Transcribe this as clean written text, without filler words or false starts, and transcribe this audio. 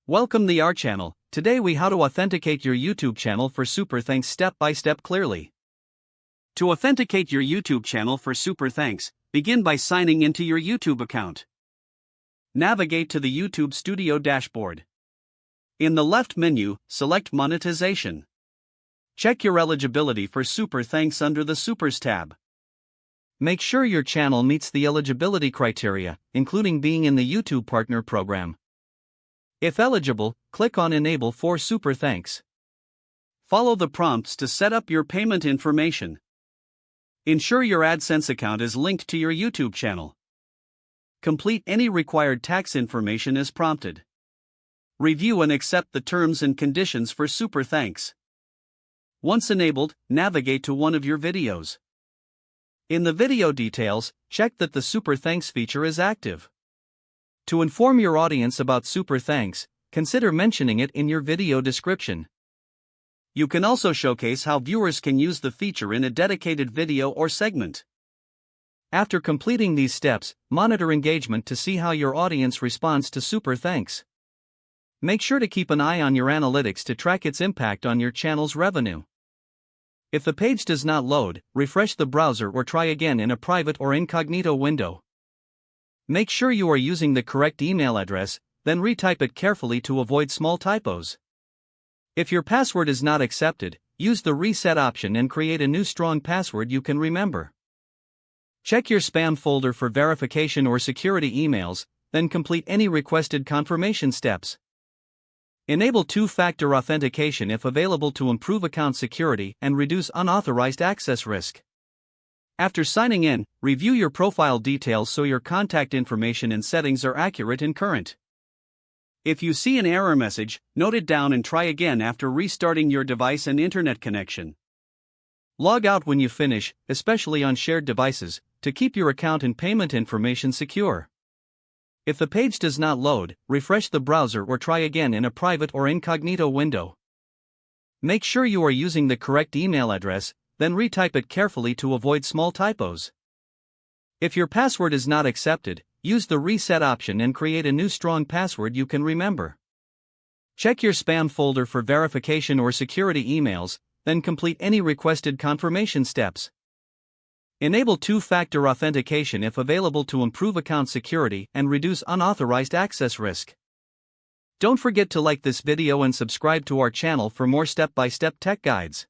Welcome to our channel. Today we how to authenticate your YouTube channel for super thanks step by step clearly. To authenticate your YouTube channel for super thanks, begin by signing into your YouTube account. Navigate to the YouTube Studio dashboard. In the left menu, select Monetization. Check your eligibility for super thanks under the Supers tab. Make sure your channel meets the eligibility criteria, including being in the YouTube Partner Program. If eligible, click on Enable for Super Thanks. Follow the prompts to set up your payment information. Ensure your AdSense account is linked to your YouTube channel. Complete any required tax information as prompted. Review and accept the terms and conditions for Super Thanks. Once enabled, navigate to one of your videos. In the video details, check that the Super Thanks feature is active. To inform your audience about Super Thanks, consider mentioning it in your video description. You can also showcase how viewers can use the feature in a dedicated video or segment. After completing these steps, monitor engagement to see how your audience responds to Super Thanks. Make sure to keep an eye on your analytics to track its impact on your channel's revenue. If the page does not load, refresh the browser or try again in a private or incognito window. Make sure you are using the correct email address, then retype it carefully to avoid small typos. If your password is not accepted, use the reset option and create a new strong password you can remember. Check your spam folder for verification or security emails, then complete any requested confirmation steps. Enable two-factor authentication if available to improve account security and reduce unauthorized access risk. After signing in, review your profile details so your contact information and settings are accurate and current. If you see an error message, note it down and try again after restarting your device and internet connection. Log out when you finish, especially on shared devices, to keep your account and payment information secure. If the page does not load, refresh the browser or try again in a private or incognito window. Make sure you are using the correct email address, then retype it carefully to avoid small typos. If your password is not accepted, use the reset option and create a new strong password you can remember. Check your spam folder for verification or security emails, then complete any requested confirmation steps. Enable two-factor authentication if available to improve account security and reduce unauthorized access risk. Don't forget to like this video and subscribe to our channel for more step-by-step tech guides.